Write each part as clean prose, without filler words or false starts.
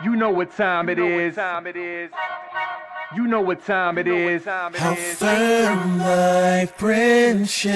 You know what time it is. You know what time it is. How firm thy friendship.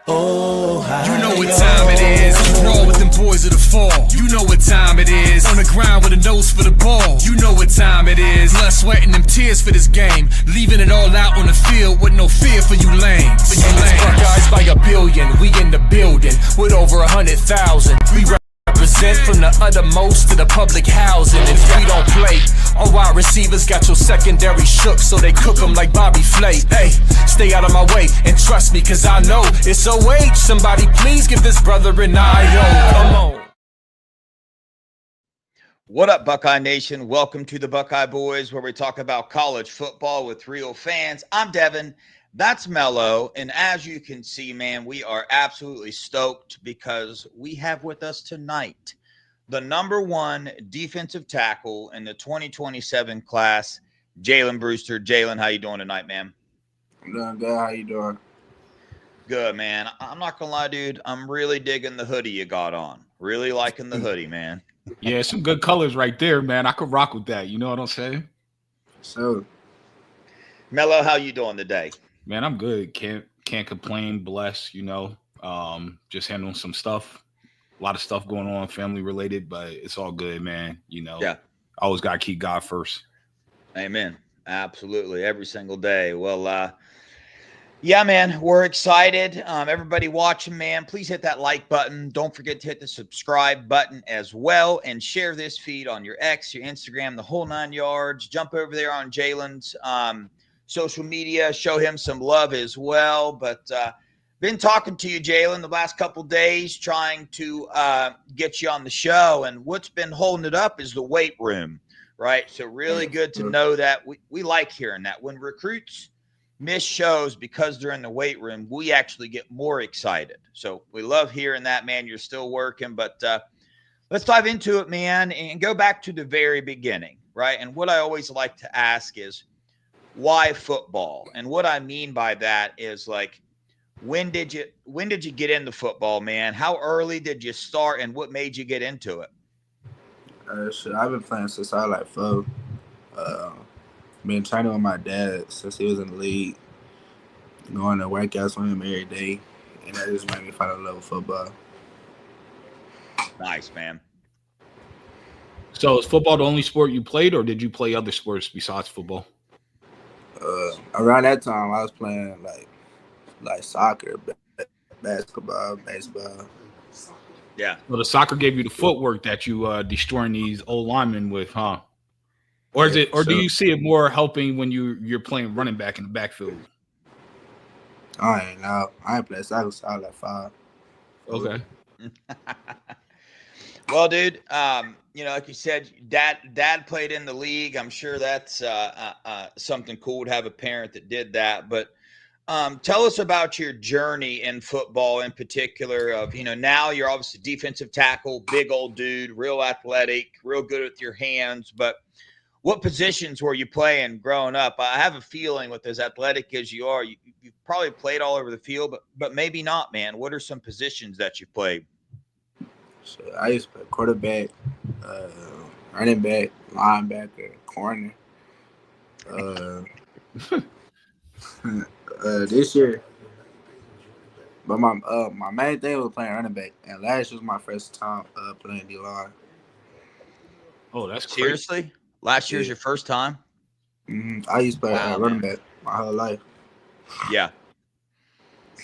Oh, how you know what time it is. Roll with them boys of the fall. You know what time it is. On the ground with a nose for the ball. You know what time it is. Blood, sweat, and them tears for this game. Leaving it all out on the field with no fear for you lames. Buckeyes by a billion. We in the building with over 100,000. We represent from the uttermost to the public housing. If we don't play, all wide receivers got your secondary shook, so they cook them like Bobby Flay. Hey, stay out of my way and trust me, cause I know it's OH. Somebody please give this brother an IO. Come on. What up, Buckeye Nation? Welcome to the Buckeye Boyz, where we talk about college football with real fans. I'm Devin. That's Mello. And as you can see, man, we are absolutely stoked because we have with us tonight the #1 defensive tackle in the 2027 class, Jalen Brewster. Jalen, how you doing tonight, man? I'm doing good. How you doing? Good, man. I'm not going to lie, dude. I'm really digging the hoodie you got on. Really liking the hoodie, man. Yeah, some good colors right there, man. I could rock with that. You know what I'm saying? So, Mello, how you doing today? Man, I'm good. Can't complain. Blessed, just handling some stuff. A lot of stuff going on, family related, but it's all good, man. Yeah. Always got to keep God first. Amen. Absolutely. Every single day. Well, yeah, man, we're excited. Everybody watching, man, please hit that like button. Don't forget to hit the subscribe button as well and share this feed on your X, your Instagram, the whole 9 yards. Jump over there on Jalen's social media. Show him some love as well. But been talking to you, Jaylen, the last couple days, trying to get you on the show. And what's been holding it up is the weight room, right? So really good to know that. We like hearing that. When recruits miss shows because they're in the weight room, we actually get more excited. So we love hearing that, man. You're still working. But let's dive into it, man, and go back to the very beginning, right? And what I always like to ask is, why football? And what I mean by that is, like, when did you get into football, man? How early did you start, and what made you get into it? I've been playing since I was like 4. Been training with my dad since he was in the league. Going to workouts with him every day, and that just made me fall in love with football. Nice, man. So is football the only sport you played, or did you play other sports besides football? Around that time, I was playing like soccer, basketball, baseball. Yeah. Well, the soccer gave you the footwork that you destroying these old linemen with, huh? Or is it? Or do you see it more helping when you're playing running back in the backfield? I ain't know. I ain't played soccer since I was like 5. Okay. Well, dude, like you said, dad played in the league. I'm sure that's something cool to have a parent that did that. But tell us about your journey in football, in particular. Of now you're obviously defensive tackle, big old dude, real athletic, real good with your hands. But what positions were you playing growing up? I have a feeling, with as athletic as you are, you've probably played all over the field, but maybe not, man. What are some positions that you played? So I used to play quarterback, running back, linebacker, corner. This year, but my main thing was playing running back, and last year was my first time playing D-line. Oh, that's crazy. Seriously? Last year's your first time? Mm-hmm. I used to play running back my whole life. Yeah.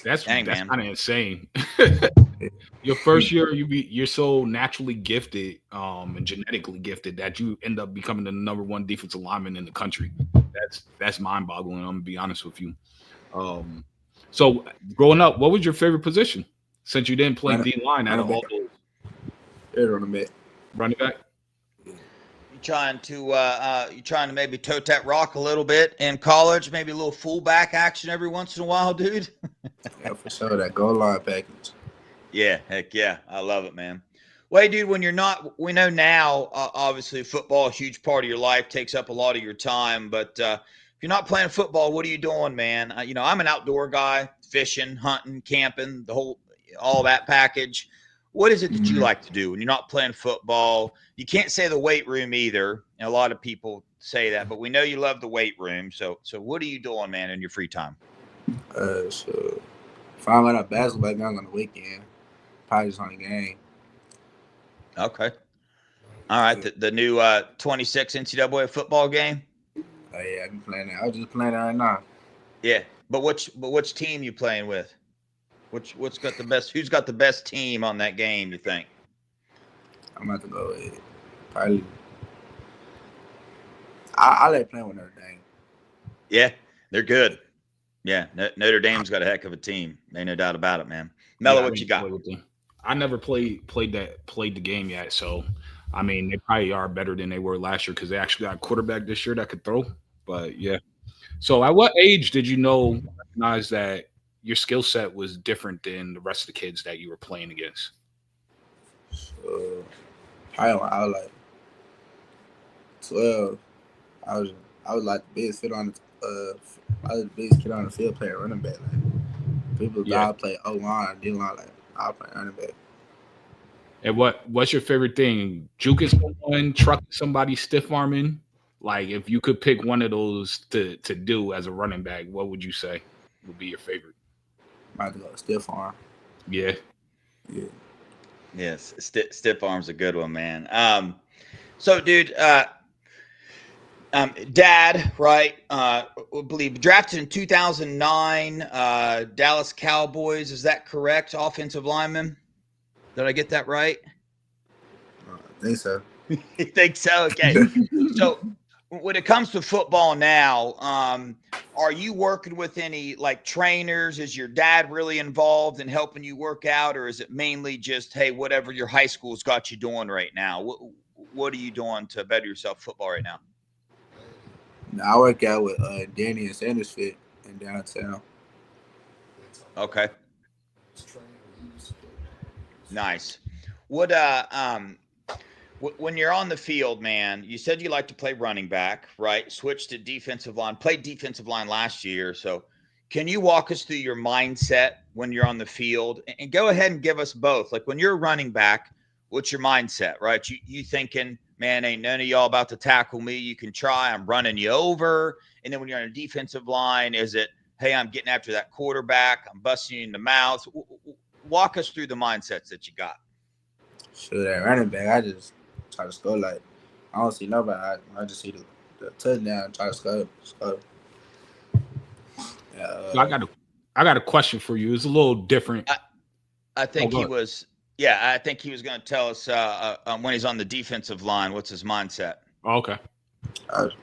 That's Dang, kind man. of insane. Your first year, you're so naturally gifted and genetically gifted that you end up becoming the #1 defensive lineman in the country. That's mind-boggling. I'm gonna be honest with you. So growing up, what was your favorite position since you didn't play D-line out of all those? Running back. Running back. You trying to maybe tote that rock a little bit in college? Maybe a little fullback action every once in a while, dude? Yeah, for sure. That goal line package. Yeah, heck yeah. I love it, man. Well, hey, dude, when you're not – we know now, obviously, football, a huge part of your life, takes up a lot of your time. But if you're not playing football, what are you doing, man? I'm an outdoor guy, fishing, hunting, camping, all that package. What is it that you like to do when you're not playing football? You can't say the weight room either. And a lot of people say that, but we know you love the weight room. So what are you doing, man, in your free time? So if I'm at a basketball game on the weekend, probably just on the game. Okay. All right. The new 26 NCAA football game. Oh yeah, I've been playing that. I was just playing that right now. Yeah. But which team you playing with? Who's got the best team on that game, you think? I'm about to go with probably. I like playing with Notre Dame. Yeah, they're good. Yeah, Notre Dame's got a heck of a team. Ain't no doubt about it, man. Mello, what you got? I never played the game yet, so I mean they probably are better than they were last year because they actually got a quarterback this year that could throw. But yeah. So at what age did you recognize that your skill set was different than the rest of the kids that you were playing against? So I was like 12. I was like the biggest fit on the I was the biggest kid on the field playing running back. Like people thought I played O-line, D-line, like I play running back. And what's your favorite thing? Juking someone, trucking somebody, stiff arming? Like if you could pick one of those to do as a running back, what would you say would be your favorite? Might go stiff arm. Yeah. Yeah. Yes, stiff arm's a good one, man. So dude, dad, right? I believe drafted in 2009, Dallas Cowboys. Is that correct? Offensive lineman. Did I get that right? I think so. You think so? Okay. So when it comes to football now, are you working with any like trainers? Is your dad really involved in helping you work out, or is it mainly just, hey, whatever your high school's got you doing right now? What are you doing to better yourself football right now? I work out with Danny and Sanders Fit in downtown. Okay. Nice. What when you're on the field, man, you said you like to play running back, right? Switched to defensive line, played defensive line last year. So can you walk us through your mindset when you're on the field? And go ahead and give us both. Like when you're running back, what's your mindset, right? You thinking, man, ain't none of y'all about to tackle me. You can try. I'm running you over. And then when you're on a defensive line, is it, hey, I'm getting after that quarterback. I'm busting you in the mouth. Walk us through the mindsets that you got. Sure, that running back, I just try to score. Like, I don't see nobody. I just see the touchdown and try to score. I got a question for you. It's a little different. I think he was going to tell us when he's on the defensive line, what's his mindset. Oh, okay.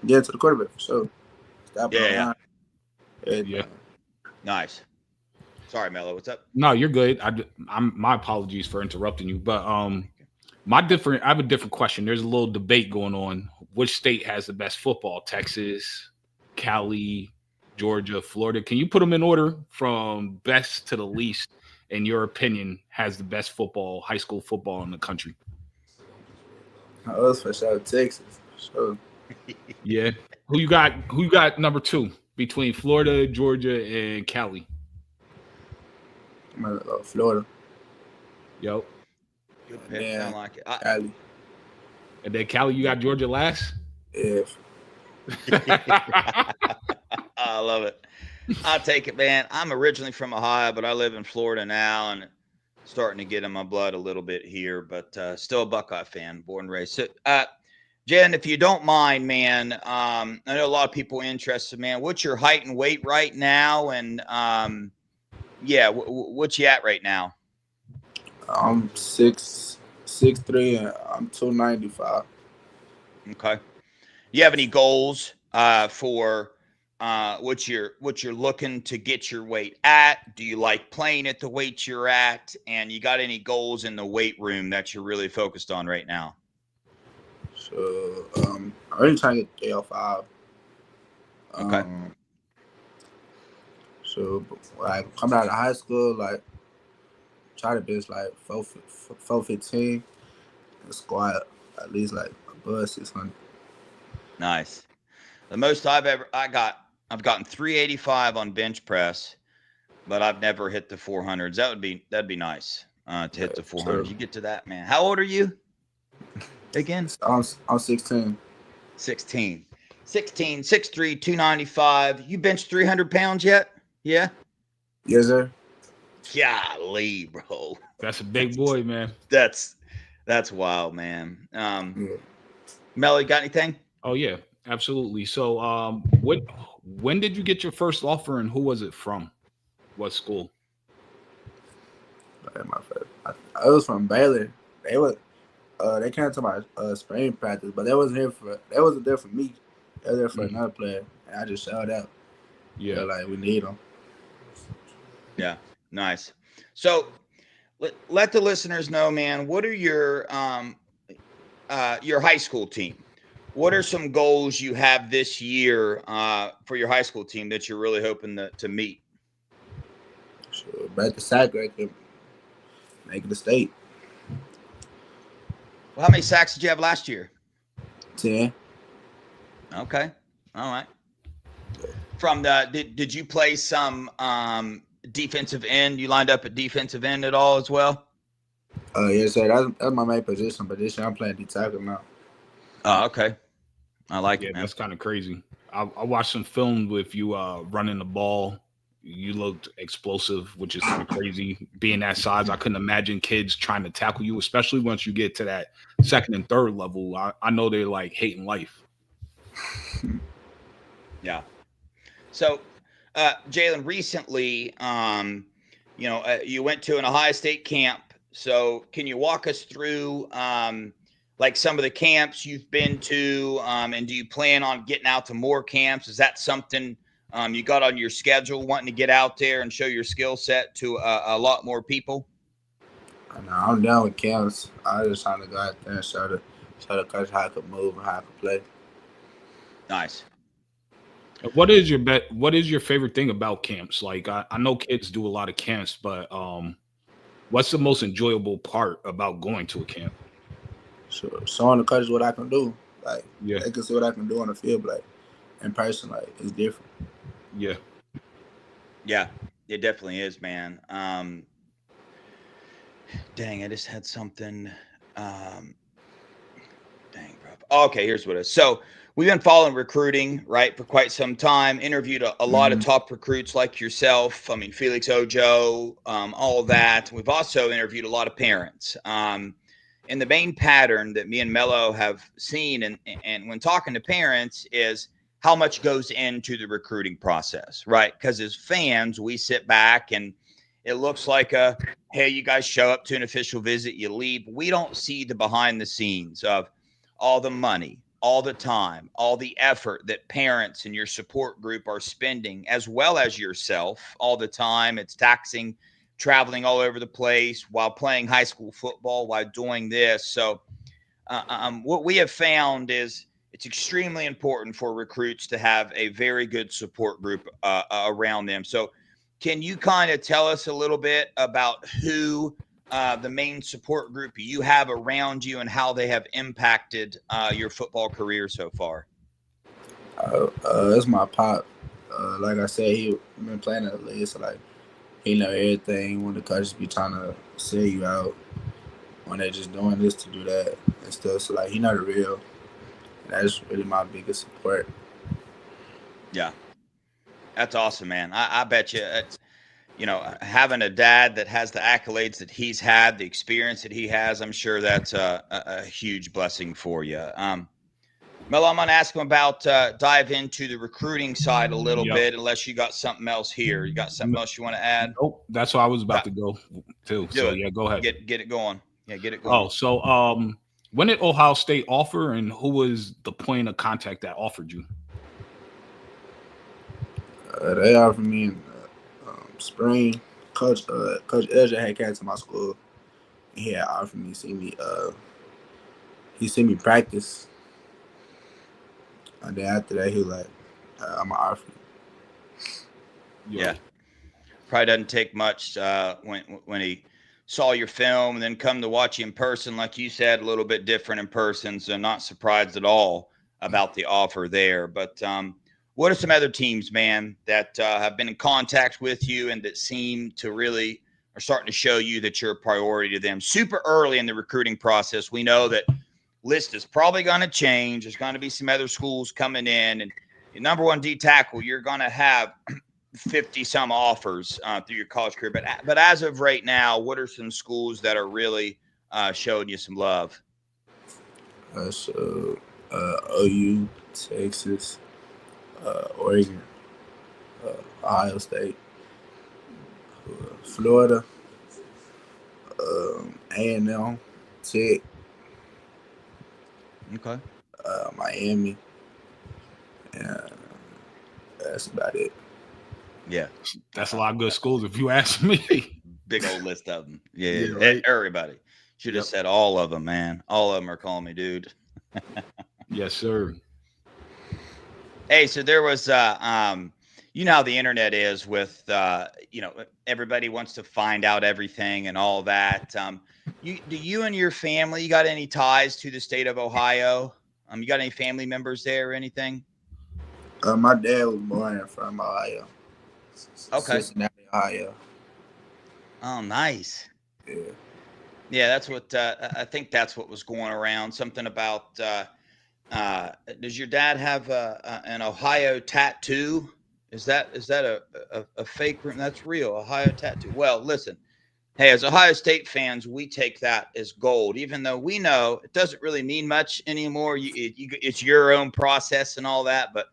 Get to the quarterback for sure. Stop yeah. Yeah. Nice. Sorry, Mello. What's up? No, you're good. I'm my apologies for interrupting you, but I have a different question. There's a little debate going on. Which state has the best football? Texas, Cali, Georgia, Florida. Can you put them in order from best to the least? In your opinion, has the best football, high school football in the country? I was for sure Texas. For sure. Yeah. Who you got number 2 between Florida, Georgia, and Cali? I'm gonna go Florida. Yo. Good pick. I like it. Cali. And then Cali, you got Georgia last? Yeah. I love it. I'll take it, man. I'm originally from Ohio, but I live in Florida now and starting to get in my blood a little bit here, but still a Buckeye fan, born and raised. So, Jen, if you don't mind, man, I know a lot of people are interested, man. What's your height and weight right now? And, what's you at right now? I'm 6'3", and I'm 295. Okay. You have any goals for what you're looking to get your weight at? Do you like playing at the weight you're at? And you got any goals in the weight room that you're really focused on right now? So I'm really trying to get AL5. Okay. So like coming out of high school, like try to bench like 415 and squat at least like above 600. Nice. The most I've gotten 385 on bench press, but I've never hit the 400s. That'd be nice. to hit the 400. You get to that, man. How old are you again? I'm 16. 16, 6'3", 295. You bench 300 pounds yet? Yeah. Yes, sir. Golly, bro. That's a big boy, man. That's wild, man. Yeah. Melly, got anything? Oh yeah, absolutely. So, when did you get your first offer, and who was it from? What school? It was from Baylor. They came to my spring practice, but they wasn't there for me. They were there for another player, and I just showed up. Yeah, like we need them. Yeah, nice. So let the listeners know, man. What are your high school team? What are some goals you have this year for your high school team that you're really hoping to meet? Sure, break the sack record, make it a state. Well, how many sacks did you have last year? 10. Okay, all right. From did you play some defensive end? You lined up at defensive end at all as well? Yes, sir. That's my main position. But this year I'm playing D tackle now. Oh, okay. I like it, man. That's kind of crazy. I watched some film with you running the ball. You looked explosive, which is kind of crazy. Being that size, I couldn't imagine kids trying to tackle you, especially once you get to that second and third level. I know they're like hating life. Yeah. So, Jaylen, recently, you went to an Ohio State camp. So can you walk us through like some of the camps you've been to, and do you plan on getting out to more camps? Is that something you got on your schedule, wanting to get out there and show your skill set to a lot more people? No, I'm done with camps. I just trying to go out there and show the coach how I could move and how I could play. Nice. What is your favorite thing about camps? Like I know kids do a lot of camps, but what's the most enjoyable part about going to a camp? So showing the coaches what I can do. Like Yeah. they can see what I can do on the field, but like in person, like it's different. Yeah. Yeah, it definitely is, man. Dang, I just had something. Dang, bro. Okay, here's what it is. So we've been following recruiting, right, for quite some time. Interviewed a lot of top recruits like yourself. I mean, Felix Ojo, all of that. We've also interviewed a lot of parents. And the main pattern that me and Mello have seen and when talking to parents is how much goes into the recruiting process, right? Because as fans, we sit back and it looks like hey, you guys show up to an official visit, you leave. We don't see the behind the scenes of all the money, all the time, all the effort that parents and your support group are spending, as well as yourself all the time. It's taxing, traveling all over the place while playing high school football, while doing this. So what we have found is it's extremely important for recruits to have a very good support group around them. So can you kind of tell us a little bit about who the main support group you have around you and how they have impacted your football career so far? It's my pop. Like I said, he been playing in the league, so like he know everything. When the coaches be trying to sell you out, when they just doing this to do that and stuff, so like he know the real. That's really my biggest support. Yeah, that's awesome, man. I bet you it's, having a dad that has the accolades that he's had, the experience that he has, I'm sure that's a huge blessing for you. Melo, I'm going to ask him about dive into the recruiting side a little bit, unless you got something else here. You got something else you want to add? Nope. That's what I was about to go to. So, yeah, go ahead. Get it going. Yeah, get it going. Oh, so when did Ohio State offer, and who was the point of contact that offered you? They offered me in spring. Coach Elja had came to my school. And he had offered me he seen me practice. And then after that, he was like, I'm going to offer you. Yeah. Probably doesn't take much when he saw your film and then come to watch you in person. Like you said, a little bit different in person. So not surprised at all about the offer there. But what are some other teams, man, that have been in contact with you and that seem to really are starting to show you that you're a priority to them. Super early in the recruiting process, we know that list is probably going to change. There's going to be some other schools coming in, and your number one D tackle, you're going to have 50 some offers through your college career. But as of right now, what are some schools that are really showing you some love? So OU, Texas, Oregon, Ohio State, Florida, A&M, Tech, Okay. Miami, and that's about it. Yeah. That's a lot of good schools, if you ask me. Big old list of them. Yeah. Right. Everybody. Should have said all of them, man. All of them are calling me dude. Yes, sir. Hey, so there was, you know how the internet is with, everybody wants to find out everything and all that. Do you and your family, you got any ties to the state of Ohio? You got any family members there or anything? My dad was born from Ohio. Okay. Cincinnati, Ohio. Oh, nice. Yeah. Yeah, that's what I think. That's what was going around. Something about does your dad have an Ohio tattoo? Is that a fake? That's real Ohio tattoo. Well, listen, hey, as Ohio State fans, we take that as gold, even though we know it doesn't really mean much anymore. It's your own process and all that, but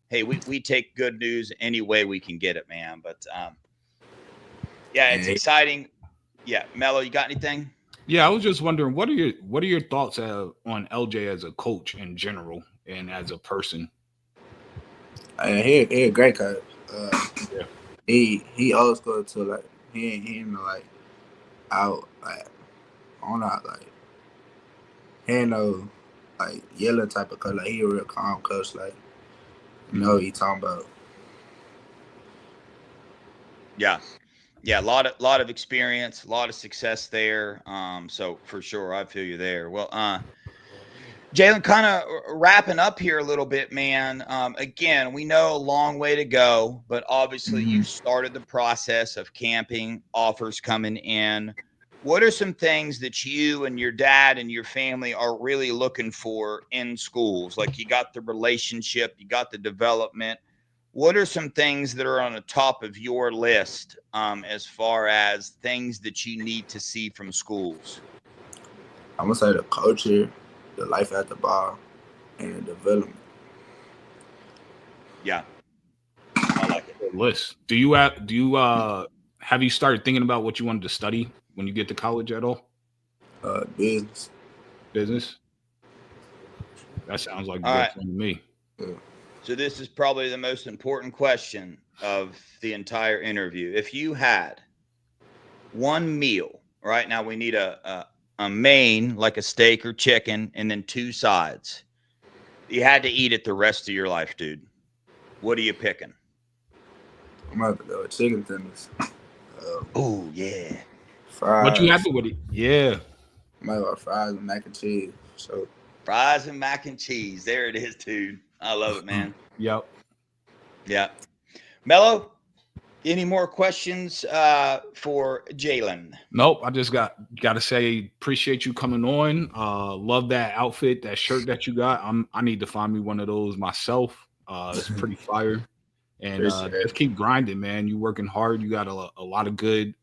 hey, we take good news any way we can get it, man. But yeah, it's exciting. Yeah, Mello, you got anything? Yeah, I was just wondering, what are your thoughts on LJ as a coach in general and as a person? He a great coach. Yeah. He old school too. Like he ain't like out like on out like he ain't no like yellow type of coach. Like he a real calm coach. Like you know what he talking about. Yeah. Yeah, a lot of experience, a lot of success there. So for sure, I feel you there. Well, Jaylen, kind of wrapping up here a little bit, man. Again, we know a long way to go, but obviously you started the process of camping, offers coming in. What are some things that you and your dad and your family are really looking for in schools? Like you got the relationship, you got the development. What are some things that are on the top of your list as far as things that you need to see from schools? I'm gonna say the culture, the life at the ball, and the development. Yeah, I like it. List. Do you have you started thinking about what you wanted to study when you get to college at all? Business. Business. That sounds like All right. good to me. Yeah. So this is probably the most important question of the entire interview. If you had one meal, right now we need a main, like a steak or chicken, and then two sides. You had to eat it the rest of your life, dude. What are you picking? I'm about to go with chicken tenders. Oh, yeah. Fries. What you happy with it? Yeah. Might have fries and mac and cheese. So Fries and mac and cheese. There it is, dude. I love it, man. Yep. Yeah. Mello, any more questions for Jaylen? Nope. I just got to say, appreciate you coming on. Love that outfit, that shirt that you got. I need to find me one of those myself. It's pretty fire. And just keep grinding, man. You working hard. You got a lot of good,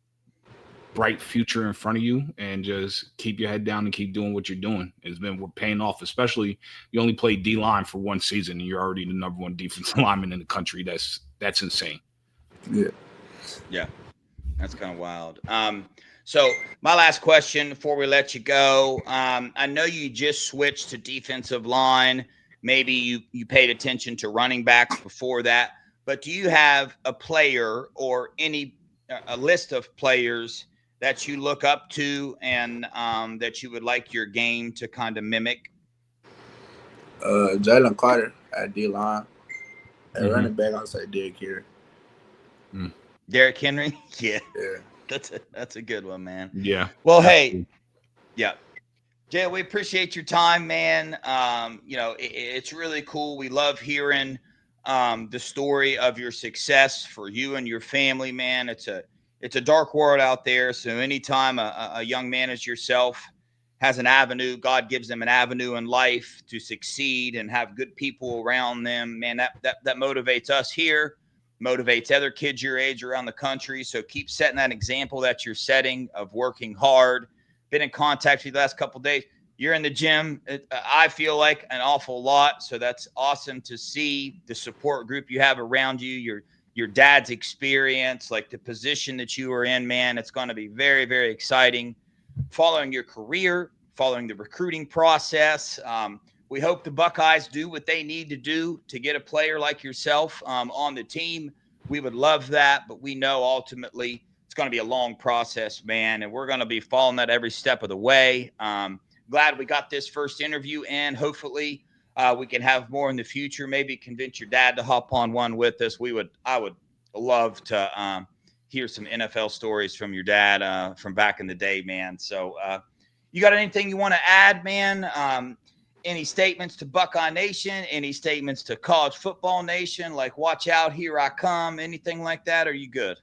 bright future in front of you, and just keep your head down and keep doing what you're doing. It's been paying off, especially you only played D-line for one season and you're already the number one defensive lineman in the country. That's insane. Yeah, that's kind of wild. So my last question before we let you go, I know you just switched to defensive line. Maybe you paid attention to running backs before that, but do you have a player or a list of players that you look up to and that you would like your game to kind of mimic? Jalen Carter at D-line. At running back, I'll say Derrick Henry. Derrick Henry? Yeah. Yeah. That's a good one, man. Yeah. Well, absolutely. hey, yeah. Jay, we appreciate your time, man. It's really cool. We love hearing the story of your success for you and your family, man. it's a dark world out there. So anytime a young man as yourself has an avenue, God gives them an avenue in life to succeed and have good people around them, man, that motivates us here, motivates other kids your age around the country. So keep setting that example that you're setting of working hard. Been in contact with you the last couple of days. You're in the gym, I feel like, an awful lot. So that's awesome to see the support group you have around you, your dad's experience, like the position that you are in, man. It's going to be very, very exciting following your career, following the recruiting process. We hope the Buckeyes do what they need to do to get a player like yourself on the team. We would love that, but we know ultimately it's going to be a long process, man, and we're going to be following that every step of the way. Glad we got this first interview in. Hopefully we can have more in the future. Maybe convince your dad to hop on one with us. I would love to hear some NFL stories from your dad from back in the day, man. So you got anything you want to add, man? Any statements to Buckeye Nation? Any statements to College Football Nation? Like, watch out, here I come. Anything like that? Or are you good?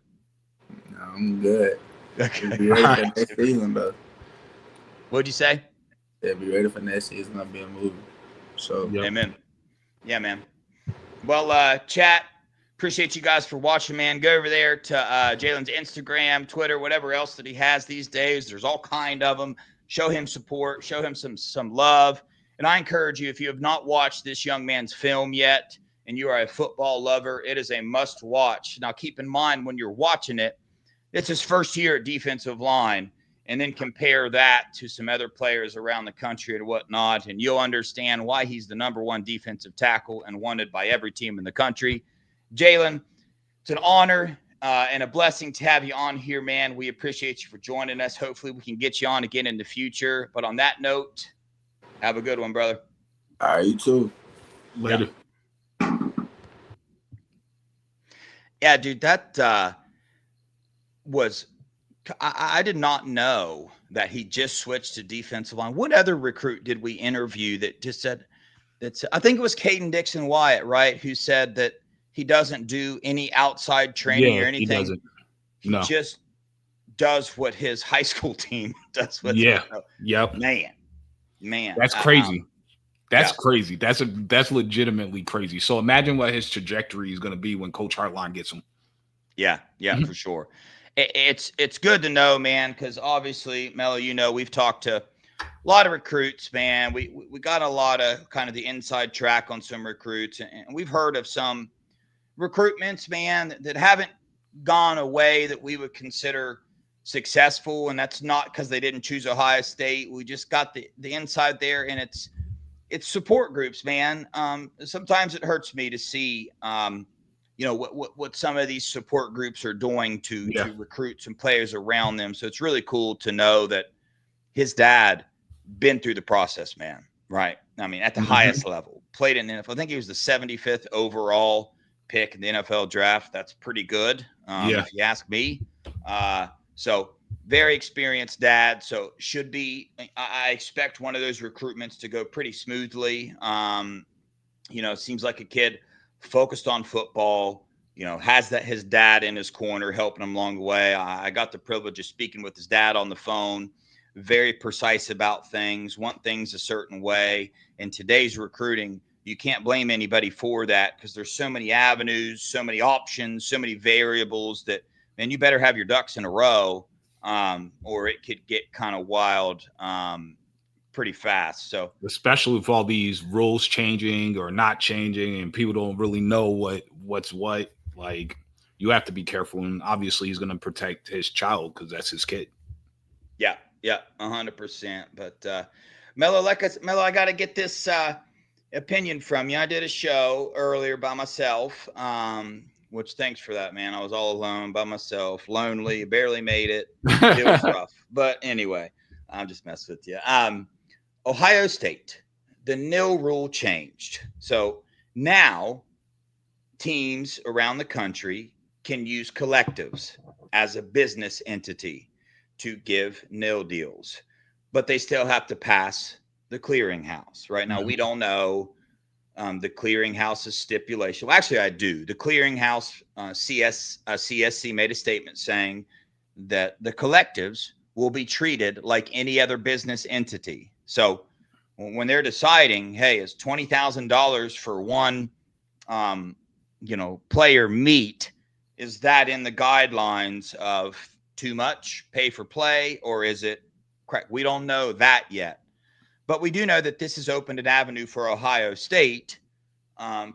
No, I'm good. Okay. Be ready for next season, though. What'd you say? Yeah, be ready for next season. Gonna be a movie. So, Yep. Amen. Yeah, man. Well, chat, appreciate you guys for watching, man. Go over there to Jalen's Instagram, Twitter, whatever else that he has these days. There's all kind of them. Show him support. Show him some love. And I encourage you, if you have not watched this young man's film yet and you are a football lover, it is a must watch. Now, keep in mind when you're watching it, it's his first year at defensive line. And then compare that to some other players around the country and whatnot, and you'll understand why he's the #1 defensive tackle and wanted by every team in the country. Jaylen, it's an honor and a blessing to have you on here, man. We appreciate you for joining us. Hopefully we can get you on again in the future. But on that note, have a good one, brother. all right, you too. Later. Yeah, dude, that was – I did not know that he just switched to defensive line. What other recruit did we interview that just said that? I think it was Caden Dixon Wyatt, right, who said that he doesn't do any outside training or anything. He doesn't. No. He just does what his high school team does. Yep. Man, That's crazy. That's crazy. That's legitimately crazy. So imagine what his trajectory is going to be when Coach Hartline gets him. Yeah, for sure. It's good to know, man, because obviously, Mello, we've talked to a lot of recruits, man. We got a lot of kind of the inside track on some recruits, and we've heard of some recruitments, man, that haven't gone away that we would consider successful, and that's not because they didn't choose Ohio State. We just got the inside there, and it's support groups, man. Sometimes it hurts me to see what some of these support groups are doing to recruit some players around them. So it's really cool to know that his dad been through the process, man. Right. I mean, at the highest level, played in the NFL. I think he was the 75th overall pick in the NFL draft. That's pretty good. If you ask me. So very experienced dad. So I expect one of those recruitments to go pretty smoothly. It seems like a kid focused on football, has his dad in his corner, helping him along the way. I got the privilege of speaking with his dad on the phone, very precise about things, want things a certain way. In today's recruiting, you can't blame anybody for that because there's so many avenues, so many options, so many variables that, man, you better have your ducks in a row or it could get kind of wild pretty fast. So especially with all these rules changing or not changing and people don't really know what's what, like, you have to be careful. And obviously he's going to protect his child because that's his kid. Yeah, 100%. But Mello, I got to get this opinion from you. I did a show earlier by myself, which thanks for that, man. I was all alone by myself, lonely, barely made it. It was rough. But anyway, I'm just messing with you. Ohio State, the nil rule changed. So now teams around the country can use collectives as a business entity to give nil deals, but they still have to pass the clearinghouse. Right now, we don't know the clearinghouse's stipulation. Well, actually, I do. The clearinghouse CSC made a statement saying that the collectives will be treated like any other business entity. So when they're deciding, hey, is $20,000 for one, player meet, is that in the guidelines of too much pay for play, or is it correct? We don't know that yet, but we do know that this has opened an avenue for Ohio State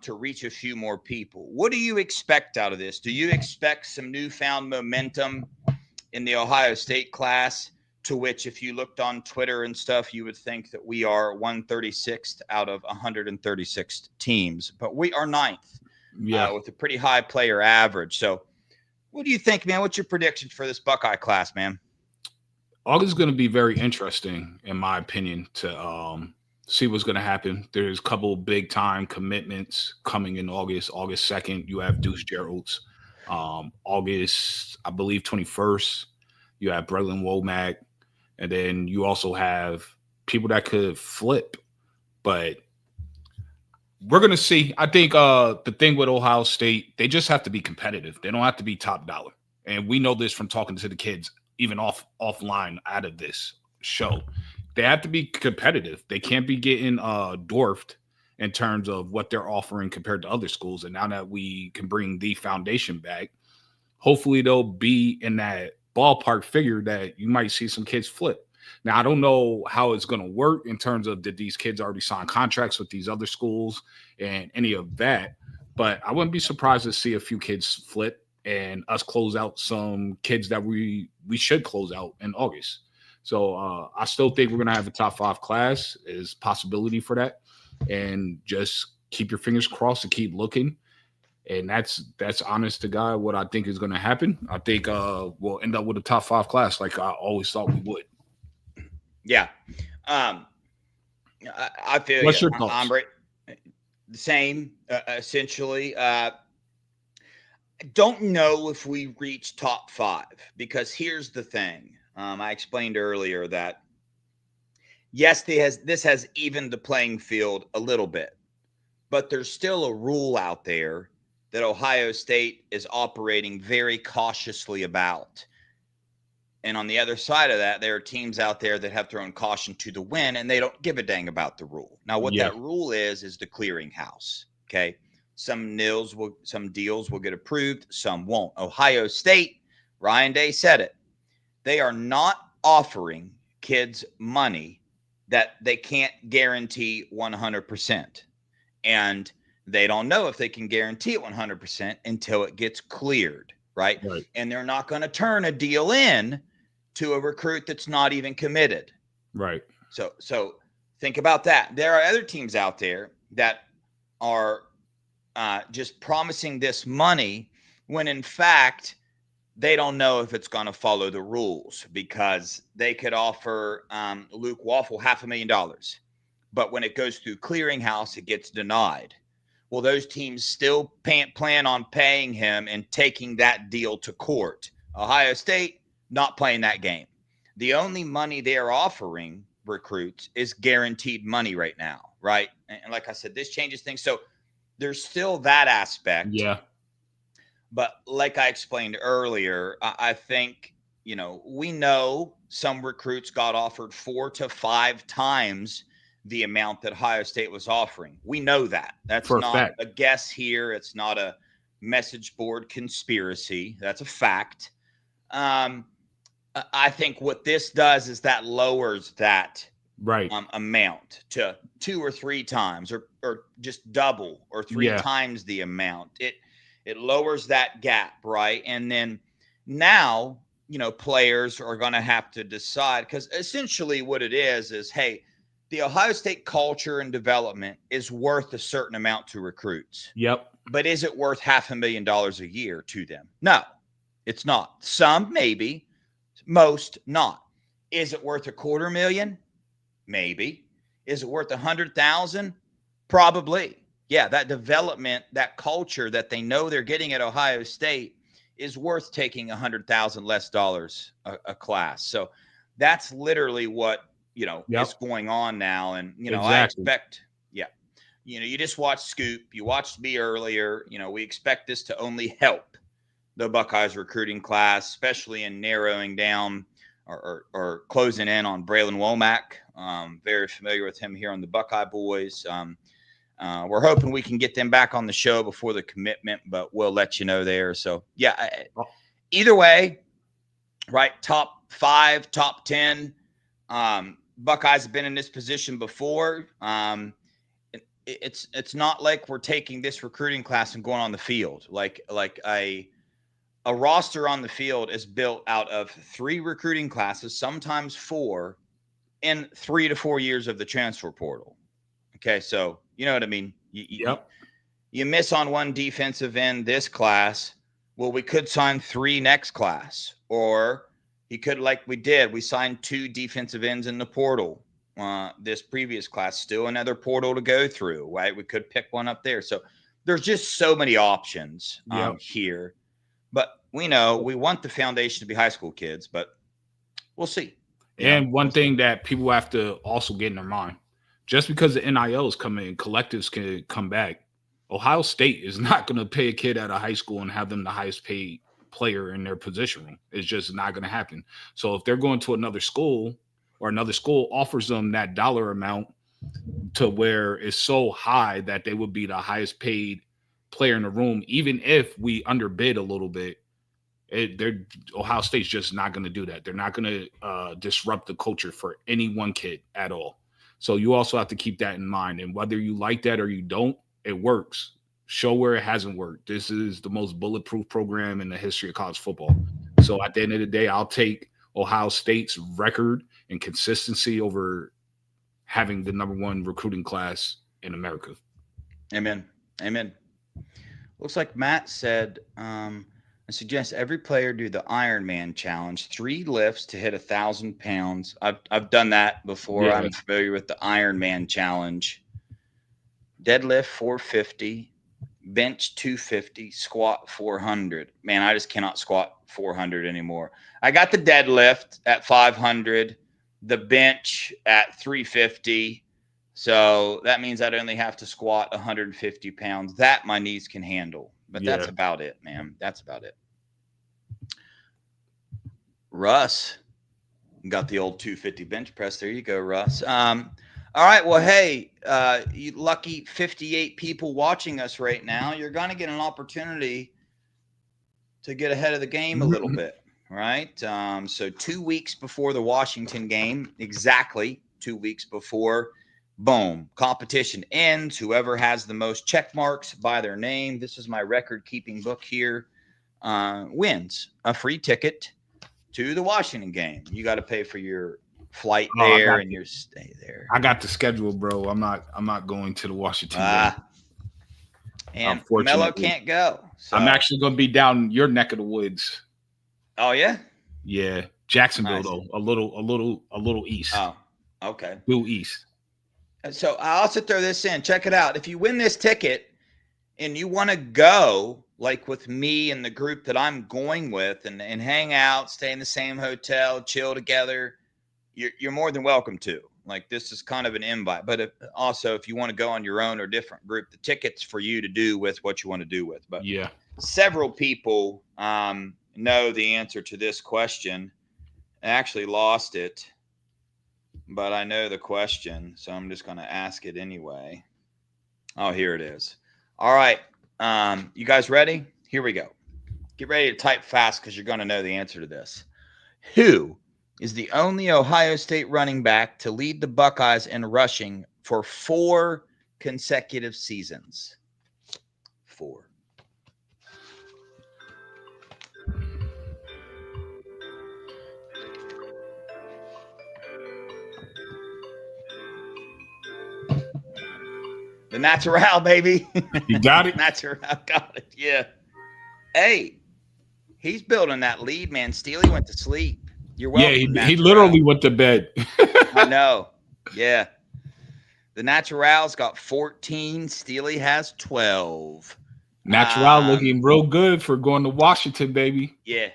to reach a few more people. What do you expect out of this? Do you expect some newfound momentum in the Ohio State class, to which if you looked on Twitter and stuff, you would think that we are 136th out of 136 teams, but we are 9th with a pretty high player average. So what do you think, man? What's your prediction for this Buckeye class, man? August is going to be very interesting, in my opinion, to see what's going to happen. There's a couple big time commitments coming in August. August 2nd, you have Deuce Gerald's. August, I believe 21st, you have Braylon Womack. And then you also have people that could flip. But we're going to see. I think the thing with Ohio State, they just have to be competitive. They don't have to be top dollar. And we know this from talking to the kids, even offline out of this show. They have to be competitive. They can't be getting dwarfed in terms of what they're offering compared to other schools. And now that we can bring the foundation back, hopefully they'll be in that ballpark figure that you might see some kids flip. Now, I don't know how it's going to work in terms of did these kids already sign contracts with these other schools and any of that, but I wouldn't be surprised to see a few kids flip and us close out some kids that we should close out in August. So I still think we're going to have a top 5 class. Is possibility for that. And just keep your fingers crossed and keep looking. And that's honest to God what I think is going to happen. I think we'll end up with a top 5 class like I always thought we would. Yeah. I feel What's you. your thoughts? The same, essentially. Don't know if we reach top 5, because here's the thing. I explained earlier that, yes, this has evened the playing field a little bit, but there's still a rule out there that Ohio State is operating very cautiously about. And on the other side of that, there are teams out there that have thrown caution to the wind, and they don't give a dang about the rule. Now, what that rule is the clearinghouse. Okay. Some deals will get approved. Some won't. Ohio State, Ryan Day said it. They are not offering kids money that they can't guarantee 100%. And they don't know if they can guarantee it 100% until it gets cleared, right? And they're not going to turn a deal in to a recruit that's not even committed. Right. So think about that. There are other teams out there that are just promising this money when, in fact, they don't know if it's going to follow the rules, because they could offer Luke Waffle $500,000. But when it goes through clearinghouse, it gets denied. Well, those teams still plan on paying him and taking that deal to court. Ohio State, not playing that game. The only money they're offering recruits is guaranteed money right now, right? And like I said, this changes things. So there's still that aspect. Yeah. But like I explained earlier, I think, we know some recruits got offered 4 to 5 times the amount that Ohio State was offering. We know that. That's not a guess here. It's not a message board conspiracy. That's a fact. I think what this does is that lowers that amount to 2 or 3 times, or just double or 3 times the amount. It lowers that gap, right? And then now, players are going to have to decide, because essentially what it is, hey, the Ohio State culture and development is worth a certain amount to recruits. Yep. But is it worth $500,000 a year to them? No, it's not. Some maybe, most not. Is it worth $250,000? Maybe. Is it worth $100,000? Probably. Yeah, that development, that culture that they know they're getting at Ohio State is worth taking $100,000 less dollars a class. So that's literally what, is going on now. And, I expect, you just watched Scoop. You watched me earlier. We expect this to only help the Buckeyes recruiting class, especially in narrowing down or closing in on Braylon Womack. Very familiar with him here on the Buckeye Boyz. We're hoping we can get them back on the show before the commitment, but we'll let you know there. So, yeah, either way, right, top 5, top 10. Buckeyes have been in this position before. It's not like we're taking this recruiting class and going on the field. Like a roster on the field is built out of 3 recruiting classes, sometimes 4, in 3 to 4 years of the transfer portal. Okay, so you know what I mean? You miss on one defensive end this class. Well, we could sign 3 next class. Or he could, like we did, we signed 2 defensive ends in the portal. This previous class, still another portal to go through, right? We could pick one up there. So there's just so many options here. But we know we want the foundation to be high school kids, but we'll see. And one thing that people have to also get in their mind, just because the NILs come in, collectives can come back. Ohio State is not going to pay a kid out of high school and have them the highest paid player in their position room. It's just not going to happen. So if they're going to another school, or another school offers them that dollar amount to where it's so high that they would be the highest paid player in the room, even if we underbid a little bit, Ohio State's just not going to do that. They're not going to disrupt the culture for any one kid at all. So you also have to keep that in mind. And whether you like that or you don't, it works. Show where it hasn't worked. This is the most bulletproof program in the history of college football. So at the end of the day, I'll take Ohio State's record and consistency over having the number 1 recruiting class in America. Amen. Looks like Matt said, I suggest every player do the Ironman challenge, 3 lifts to hit 1,000 pounds. I've done that before. Yeah. I'm familiar with the Ironman challenge. Deadlift 450, bench 250, squat 400. Man, I just cannot squat 400 anymore. I got the deadlift at 500, the bench at 350. So that means I'd only have to squat 150 pounds. That my knees can handle. But that's about it, man. That's about it. Russ got the old 250 bench press. There you go, Russ. All right. Well, hey, you lucky 58 people watching us right now. You're going to get an opportunity to get ahead of the game a little bit, right? So 2 weeks before the Washington game, exactly 2 weeks before, boom, competition ends. Whoever has the most check marks by their name, this is my record-keeping book here, wins a free ticket to the Washington game. You got to pay for your flight there and your stay there. I got the schedule, bro. I'm not going to the Washington game. And Mello can't go. So. I'm actually going to be down your neck of the woods. Oh yeah? Yeah. Jacksonville, nice. Though. A little east. Oh, okay. Due east. So I'll also throw this in. Check it out. If you win this ticket and you want to go, like with me and the group that I'm going with, and hang out, stay in the same hotel, chill together, you're more than welcome to. Like, this is kind of an invite. But if you want to go on your own or different group, the ticket's for you to do with what you want to do with. But yeah, several people know the answer to this question. I actually lost it, but I know the question, so I'm just going to ask it anyway. Oh, here it is. All right. You guys ready? Here we go. Get ready to type fast because you're going to know the answer to this. Who is the only Ohio State running back to lead the Buckeyes in rushing for 4 consecutive seasons? 4. The natural, baby. You got it? Natural, got it. Yeah. Hey, he's building that lead, man. Steely went to sleep. You're welcome. Yeah, he literally went to bed. I know. Yeah. The Natural's got 14. Steely has 12. Natural looking real good for going to Washington, baby. Yeah.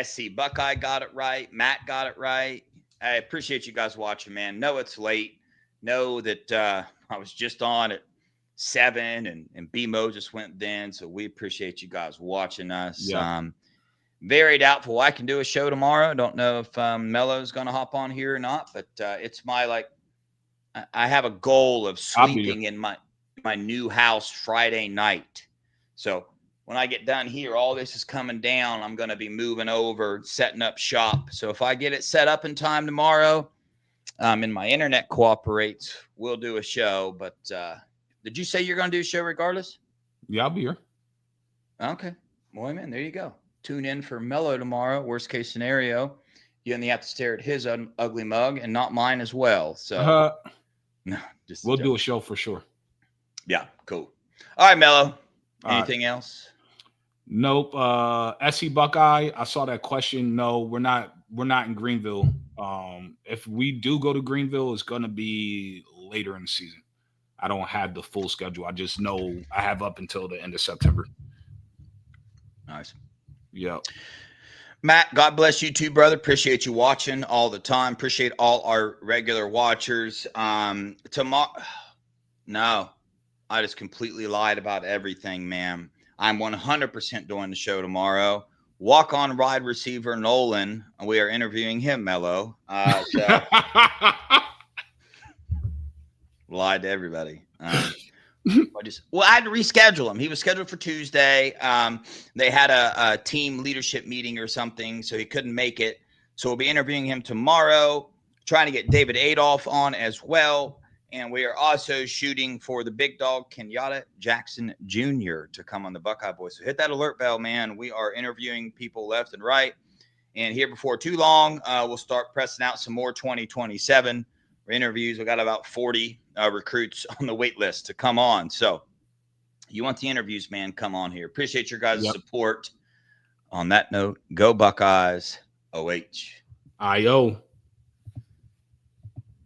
SC Buckeye got it right. Matt got it right. I appreciate you guys watching, man. Know it's late. Know that I was just on at 7, and B-Mo just went then. So we appreciate you guys watching us. Yeah. Very doubtful I can do a show tomorrow. Don't know if Melo's going to hop on here or not, but it's my, I have a goal of sleeping in my new house Friday night. So when I get done here, all this is coming down. I'm going to be moving over, setting up shop. So if I get it set up in time tomorrow, and my internet cooperates, we'll do a show. But did you say you're going to do a show regardless? Yeah, I'll be here. Okay. Boy, man, there you go. Tune in for Melo tomorrow. Worst case scenario, you only have to stare at his ugly mug and not mine as well. So no, just we'll do a show for sure. Yeah, cool. All right, Melo. Anything else? Nope. SC Buckeye. I saw that question. No, we're not in Greenville. If we do go to Greenville, it's gonna be later in the season. I don't have the full schedule. I just know I have up until the end of September. Nice. Yeah. Matt, God bless you too, brother. Appreciate you watching all the time. Appreciate all our regular watchers. Tomorrow, no, I just completely lied about everything, man. I'm 100% doing the show tomorrow. Walk-on wide receiver Nolan. We are interviewing him, Melo. So lied to everybody. I had to reschedule him. He was scheduled for Tuesday. They had a team leadership meeting or something, so he couldn't make it. So we'll be interviewing him tomorrow, trying to get David Adolph on as well. And we are also shooting for the big dog, Kenyatta Jackson Jr. to come on the Buckeye Boyz. So hit that alert bell, man. We are interviewing people left and right. And here before too long, we'll start pressing out some more 2027 interviews. We got about 40 recruits on the wait list to come on. So you want the interviews, man, come on here. Appreciate your guys' support. On that note, go Buckeyes. OH. I-O.